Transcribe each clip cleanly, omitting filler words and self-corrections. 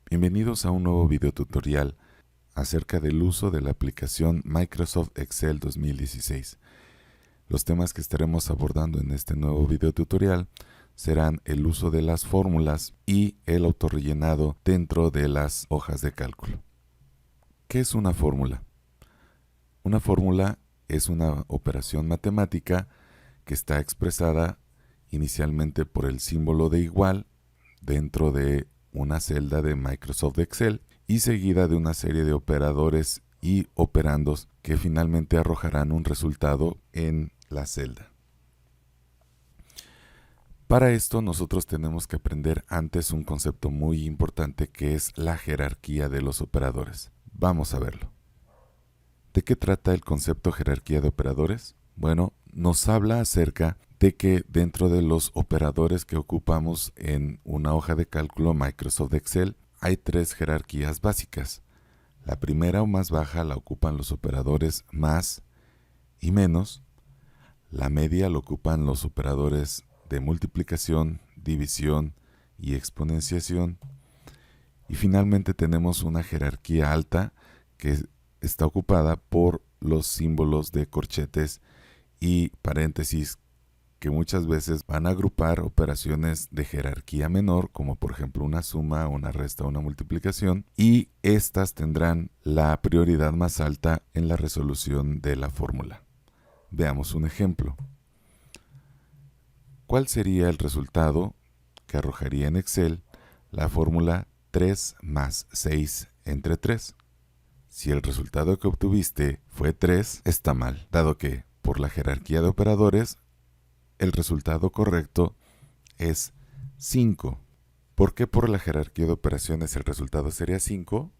Bienvenidos a un nuevo video tutorial acerca del uso de la aplicación Microsoft Excel 2016. Los temas que estaremos abordando en este nuevo video tutorial serán el uso de las fórmulas y el autorrellenado dentro de las hojas de cálculo. ¿Qué es una fórmula? Una fórmula es una operación matemática que está expresada inicialmente por el símbolo de igual dentro de una celda de Microsoft Excel y seguida de una serie de operadores y operandos que finalmente arrojarán un resultado en la celda. Para esto nosotros tenemos que aprender antes un concepto muy importante que es la jerarquía de los operadores. Vamos a verlo. ¿De qué trata el concepto jerarquía de operadores? Bueno, nos habla acerca de que dentro de los operadores que ocupamos en una hoja de cálculo Microsoft Excel hay tres jerarquías básicas. La primera o más baja la ocupan los operadores más y menos. La media la ocupan los operadores de multiplicación, división y exponenciación. Y finalmente tenemos una jerarquía alta que está ocupada por los símbolos de corchetes y paréntesis que muchas veces van a agrupar operaciones de jerarquía menor, como por ejemplo una suma, una resta, una multiplicación, y estas tendrán la prioridad más alta en la resolución de la fórmula. Veamos un ejemplo. ¿Cuál sería el resultado que arrojaría en Excel la fórmula 3 más 6 entre 3? Si el resultado que obtuviste fue 3, está mal, dado que por la jerarquía de operadores el resultado correcto es 5. ¿Por qué por la jerarquía de operaciones el resultado sería 5?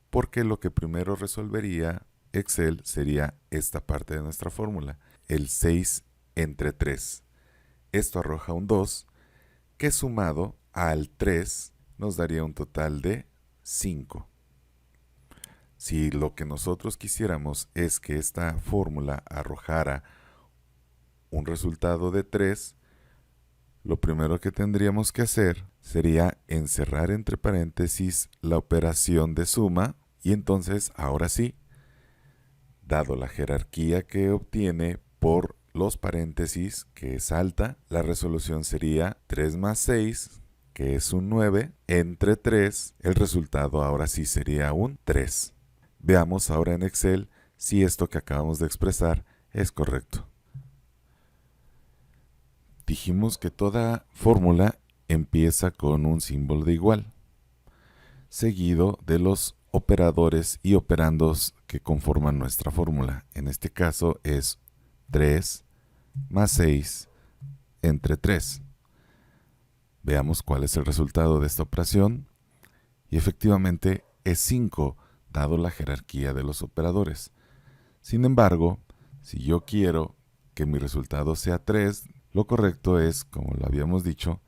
Porque lo que primero resolvería Excel sería esta parte de nuestra fórmula, el 6 entre 3. Esto arroja un 2, que sumado al 3 nos daría un total de 5. Si lo que nosotros quisiéramos es que esta fórmula arrojara un resultado de 3, lo primero que tendríamos que hacer sería encerrar entre paréntesis la operación de suma y entonces, ahora sí, dado la jerarquía que obtiene por los paréntesis, que es alta, la resolución sería 3 más 6, que es un 9, entre 3, el resultado ahora sí sería un 3. Veamos ahora en Excel si esto que acabamos de expresar es correcto. Dijimos que toda fórmula empieza con un símbolo de igual, seguido de los operadores y operandos que conforman nuestra fórmula. En este caso es 3 más 6 entre 3. Veamos cuál es el resultado de esta operación. Y efectivamente es 5, dado la jerarquía de los operadores. Sin embargo, si yo quiero que mi resultado sea 3, lo correcto es, como lo habíamos dicho,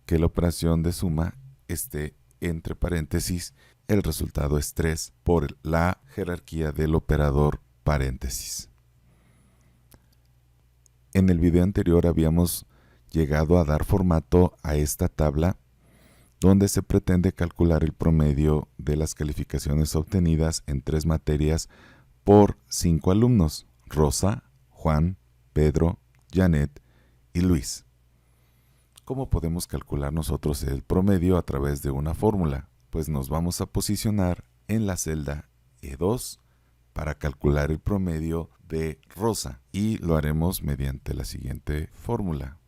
que la operación de suma esté entre paréntesis. El resultado es 3 por la jerarquía del operador paréntesis. En el video anterior habíamos llegado a dar formato a esta tabla donde se pretende calcular el promedio de las calificaciones obtenidas en 3 materias por 5 alumnos: Rosa, Juan, Pedro, Janet y Luis. ¿Cómo podemos calcular nosotros el promedio a través de una fórmula? Pues nos vamos a posicionar en la celda E2 para calcular el promedio de Rosa y lo haremos mediante la siguiente fórmula.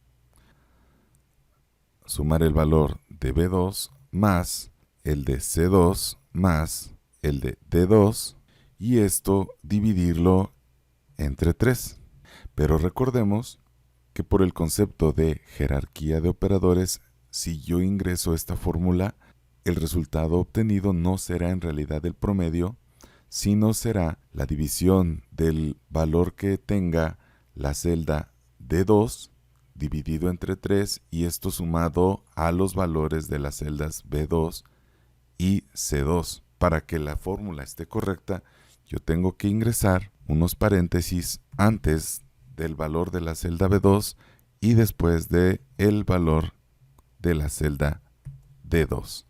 Sumar el valor de B2 más el de C2 más el de D2 y esto dividirlo entre 3. Pero recordemos que por el concepto de jerarquía de operadores, si yo ingreso esta fórmula, el resultado obtenido no será en realidad el promedio, sino será la división del valor que tenga la celda D2 dividido entre 3 y esto sumado a los valores de las celdas B2 y C2. Para que la fórmula esté correcta, yo tengo que ingresar unos paréntesis antes del valor de la celda B2 y después del valor de la celda D2.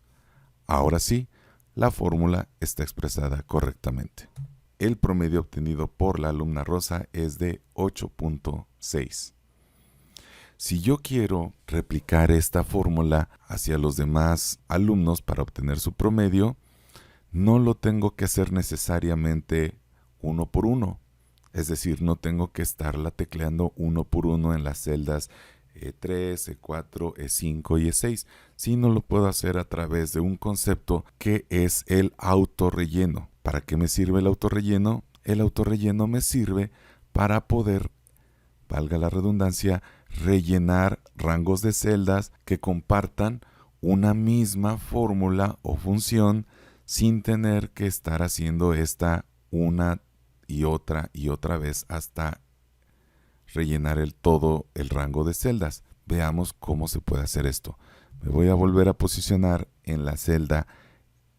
Ahora sí, la fórmula está expresada correctamente. El promedio obtenido por la alumna Rosa es de 8.6. Si yo quiero replicar esta fórmula hacia los demás alumnos para obtener su promedio, no lo tengo que hacer necesariamente uno por uno. Es decir, no tengo que estarla tecleando uno por uno en las celdas E3, E4, E5 y E6, sino lo puedo hacer a través de un concepto que es el autorrelleno. ¿Para qué me sirve el autorrelleno? El autorrelleno me sirve para poder, valga la redundancia, rellenar rangos de celdas que compartan una misma fórmula o función sin tener que estar haciendo esta una y otra vez hasta rellenar todo el rango de celdas. Veamos cómo se puede hacer esto. Me voy a volver a posicionar en la celda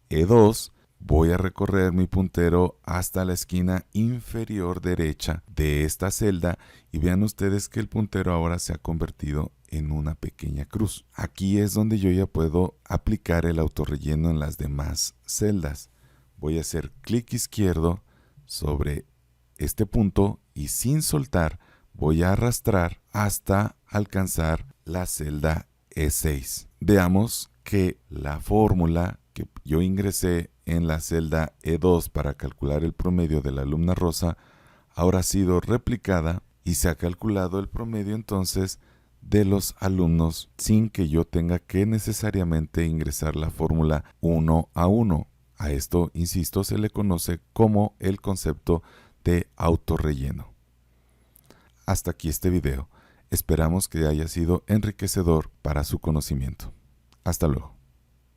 E2. Voy a recorrer mi puntero hasta la esquina inferior derecha de esta celda y vean ustedes que el puntero ahora se ha convertido en una pequeña cruz. Aquí es donde yo ya puedo aplicar el autorrelleno en las demás celdas. Voy a hacer clic izquierdo sobre este punto y sin soltar voy a arrastrar hasta alcanzar la celda E6. Veamos que la fórmula que yo ingresé en la celda E2 para calcular el promedio de la alumna Rosa ahora ha sido replicada y se ha calculado el promedio entonces de los alumnos sin que yo tenga que necesariamente ingresar la fórmula uno a uno. A esto, insisto, se le conoce como el concepto de autorrelleno. Hasta aquí este video. Esperamos que haya sido enriquecedor para su conocimiento. Hasta luego.